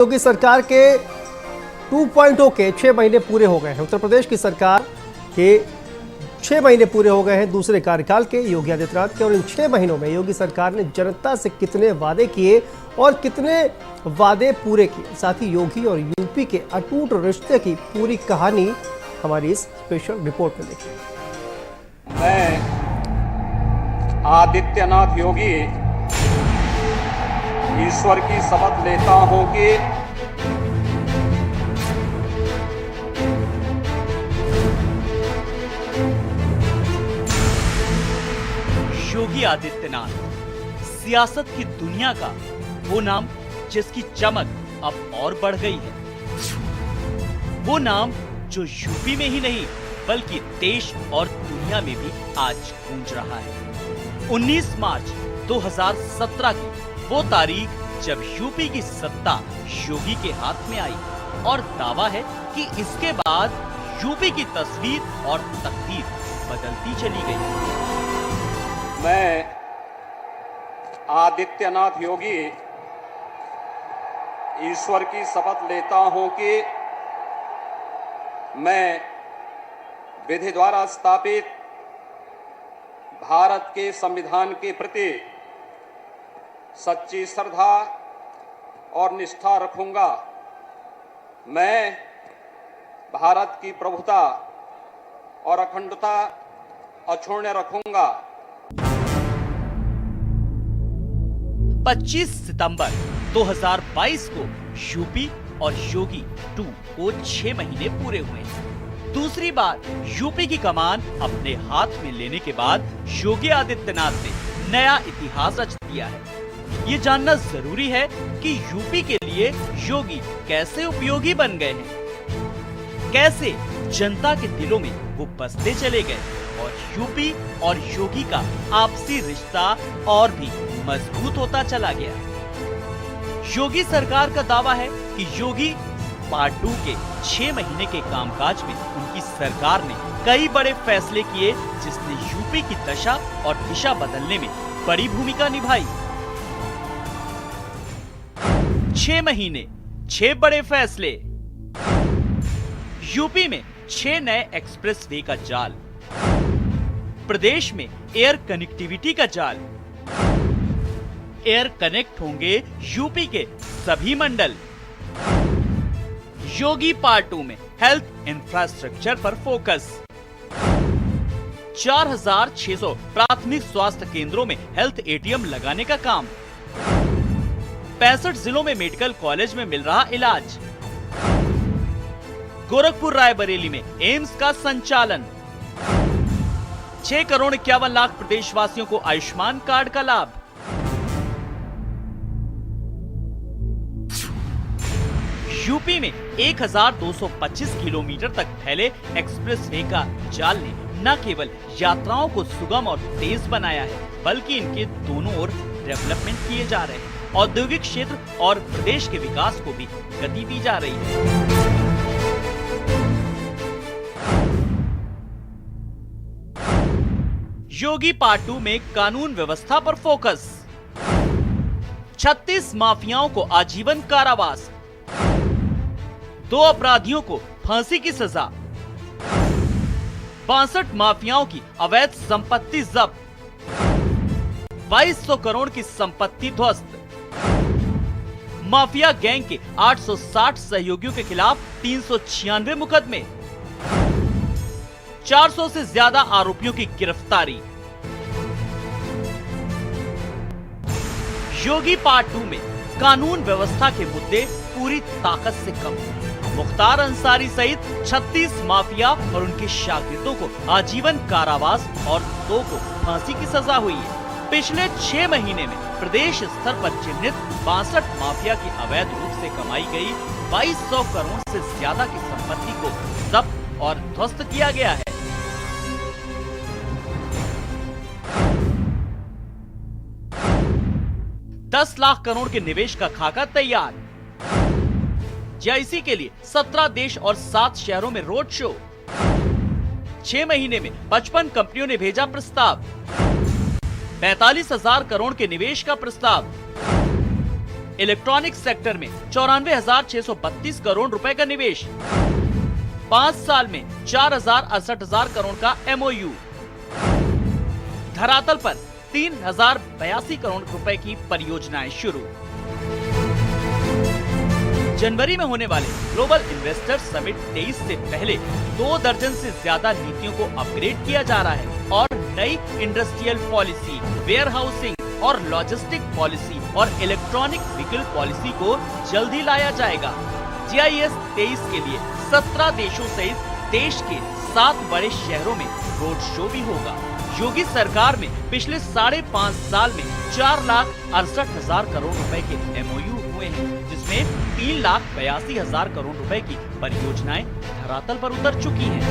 योगी सरकार के 2.0 के 6 महीने पूरे हो गए हैं। उत्तर प्रदेश की सरकार के 6 महीने पूरे हो गए हैं दूसरे कार्यकाल के योगी आदित्यनाथ के। और इन 6 महीनों में योगी सरकार ने जनता से कितने वादे किए और कितने वादे पूरे किए, साथ ही योगी और यूपी के अटूट रिश्ते की पूरी कहानी हमारी इस स्पेशल रिपोर्ट में देखिए। मैं आदित्यनाथ योगी ईश्वर की शपथ लेता हूं कि योगी आदित्यनाथ सियासत की दुनिया का वो नाम जिसकी चमक अब और बढ़ गई है। वो नाम जो यूपी में ही नहीं बल्कि देश और दुनिया में भी आज गूंज रहा है। 19 मार्च 2017 की वो तारीख जब यूपी की सत्ता योगी के हाथ में आई और दावा है कि इसके बाद यूपी की तस्वीर और तकदीर बदलती चली गई। मैं आदित्यनाथ योगी ईश्वर की शपथ लेता हूं कि मैं विधि द्वारा स्थापित भारत के संविधान के प्रति सच्ची श्रद्धा और निष्ठा रखूंगा। मैं भारत की प्रभुता और अखंडता अक्षुण्ण रखूंगा। 25 सितंबर 2022 को यूपी और योगी 2 को 6 महीने पूरे हुए हैं। दूसरी बार यूपी की कमान अपने हाथ में लेने के बाद योगी आदित्यनाथ ने नया इतिहास रच दिया है। ये जानना जरूरी है कि यूपी के लिए योगी कैसे उपयोगी बन गए हैं, कैसे जनता के दिलों में वो बसते चले गए और यूपी और योगी का आपसी रिश्ता और भी मजबूत होता चला गया। योगी सरकार का दावा है कि योगी पार्ट 2 के 6 महीने के कामकाज में उनकी सरकार ने कई बड़े फैसले किए जिसने यूपी की दशा और दिशा बदलने में बड़ी भूमिका निभाई। 6 महीने 6 बड़े फैसले। यूपी में 6 नए एक्सप्रेस वे का जाल, प्रदेश में एयर कनेक्टिविटी का जाल, एयर कनेक्ट होंगे यूपी के सभी मंडल। योगी पार्ट 2 में हेल्थ इंफ्रास्ट्रक्चर पर फोकस, 4600 प्राथमिक स्वास्थ्य केंद्रों में हेल्थ एटीएम लगाने का काम, 65 जिलों में मेडिकल कॉलेज में मिल रहा इलाज, गोरखपुर रायबरेली में एम्स का संचालन, 6 करोड़ 51 लाख प्रदेशवासियों को आयुष्मान कार्ड का लाभ। यूपी में 1225 किलोमीटर तक फैले एक्सप्रेसवे का जाल ने न केवल यात्राओं को सुगम और तेज बनाया है बल्कि इनके दोनों ओर डेवलपमेंट किए जा रहे हैं। औद्योगिक क्षेत्र और प्रदेश के विकास को भी गति दी जा रही है। योगी पार्ट 2 में कानून व्यवस्था पर फोकस, 36 माफियाओं को आजीवन कारावास, 2 अपराधियों को फांसी की सजा, 62 माफियाओं की अवैध संपत्ति जब्त, 2200 करोड़ की संपत्ति ध्वस्त, माफिया गैंग के 860 सहयोगियों के खिलाफ 396 मुकदमे, 400 से ज्यादा आरोपियों की गिरफ्तारी। योगी पार्ट 2 में कानून व्यवस्था के मुद्दे पूरी ताकत से कम। मुख्तार अंसारी सहित 36 माफिया और उनके शागिर्दों को आजीवन कारावास और 2 को फांसी की सजा हुई है। पिछले 6 महीने में प्रदेश स्तर पर चिन्हित 62 माफिया की अवैध रूप से कमाई गई 2200 करोड़ से ज्यादा की संपत्ति को जब्त और ध्वस्त किया गया है। $10 लाख करोड़ के निवेश का खाका तैयार। जीआईसी के लिए 17 देश और 7 शहरों में रोड शो। 6 महीने में 55 कंपनियों ने भेजा प्रस्ताव। 45,000 करोड़ के निवेश का प्रस्ताव। इलेक्ट्रॉनिक सेक्टर में 94,632 करोड़ रुपए का निवेश, 5 साल में 4,68,000 करोड़ का MOU, धरातल पर 3,082 करोड़ रुपए की परियोजनाएं शुरू। जनवरी में होने वाले ग्लोबल इन्वेस्टर समिट 23 से पहले 2 दर्जन से ज्यादा नीतियों को अपग्रेड किया जा रहा है और नई इंडस्ट्रियल पॉलिसी, वेयर हाउसिंग और लॉजिस्टिक पॉलिसी और इलेक्ट्रॉनिक व्हीकल पॉलिसी को जल्दी लाया जाएगा। GIS 23 के लिए 17 देशों सहित देश के 7 बड़े शहरों में रोड शो भी होगा। योगी सरकार में पिछले 5.5 साल में 4,68,000 करोड़ रुपए के MOU हुए हैं, जिसमें 3,82,000 करोड़ रुपए की परियोजनाएं धरातल पर उतर चुकी हैं।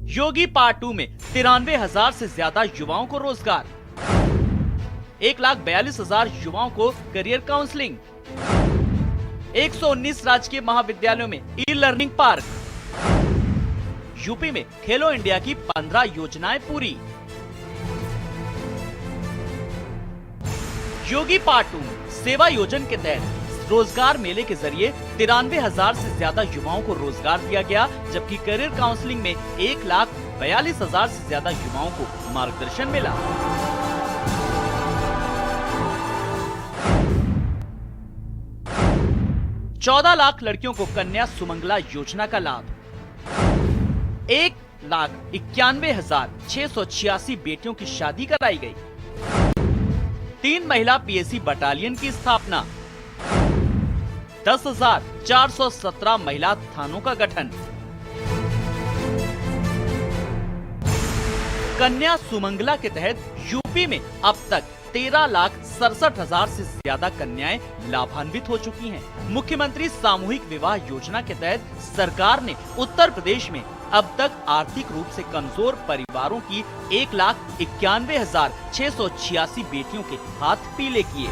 योगी पार्ट 2 में 93,000 से ज्यादा युवाओं को रोजगार, 1,42,000 युवाओं को करियर काउंसलिंग, 119 राजकीय महाविद्यालयों में ई-लर्निंग पार्क, यूपी में खेलो इंडिया की 15 योजनाएं पूरी। योगी पार्ट 2 सेवा योजना के तहत रोजगार मेले के जरिए 93,000 से ज्यादा युवाओं को रोजगार दिया गया, जबकि करियर काउंसलिंग में 1,42,000 से ज्यादा युवाओं को मार्गदर्शन मिला। चौदह लाख लड़कियों को कन्या सुमंगला योजना का लाभ, 1,91,686 बेटियों की शादी कराई गई, 3 महिला PSC बटालियन की स्थापना, 10,417 महिला थानों का गठन। कन्या सुमंगला के तहत यूपी में अब तक 13,67,000 से ज्यादा कन्याएं लाभान्वित हो चुकी हैं। मुख्यमंत्री सामूहिक विवाह योजना के तहत सरकार ने उत्तर प्रदेश में अब तक आर्थिक रूप से कमजोर परिवारों की 1,91,686 बेटियों के हाथ पीले किए।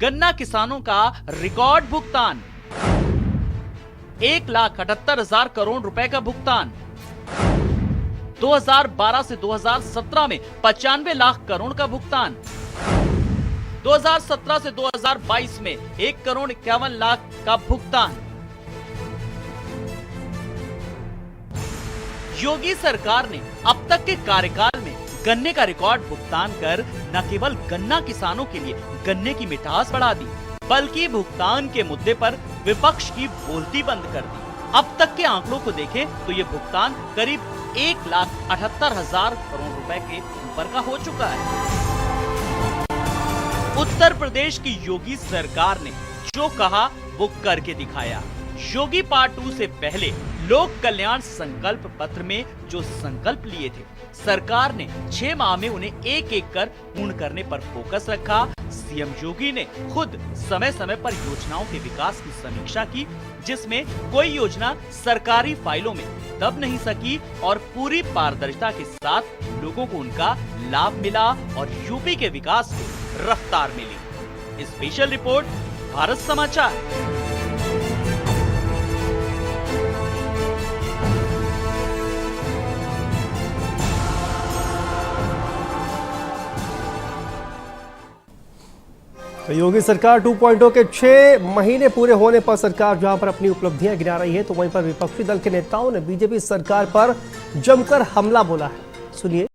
गन्ना किसानों का रिकॉर्ड भुगतान, 1,78,000 करोड़ रुपए का भुगतान, 2012 से 2017 में 95 लाख करोड़ का भुगतान, 2017 से 2022 में 1,51 लाख का भुगतान। योगी सरकार ने अब तक के कार्यकाल में गन्ने का रिकॉर्ड भुगतान कर न केवल गन्ना किसानों के लिए गन्ने की मिठास बढ़ा दी, बल्कि भुगतान के मुद्दे पर विपक्ष की बोलती बंद कर दी। अब तक के आंकड़ों को देखें तो ये भुगतान करीब 1,78,000 करोड़ रुपए के ऊपर का हो चुका है। उत्तर प्रदेश की योगी सरकार ने जो कहा वो करके दिखाया। योगी पार्ट 2 से पहले लोक कल्याण संकल्प पत्र में जो संकल्प लिए थे, सरकार ने 6 माह में उन्हें एक एक कर पूर्ण करने पर फोकस रखा। सीएम योगी ने खुद समय समय पर योजनाओं के विकास की समीक्षा की, जिसमें कोई योजना सरकारी फाइलों में दब नहीं सकी और पूरी पारदर्शिता के साथ लोगों को उनका लाभ मिला और यूपी के विकास को रफ्तार मिली। स्पेशल रिपोर्ट, भारत समाचार। तो योगी सरकार 2.0 के 6 महीने पूरे होने पर सरकार जहां पर अपनी उपलब्धियां गिना रही है, तो वहीं पर विपक्षी दल के नेताओं ने बीजेपी सरकार पर जमकर हमला बोला है। सुनिए।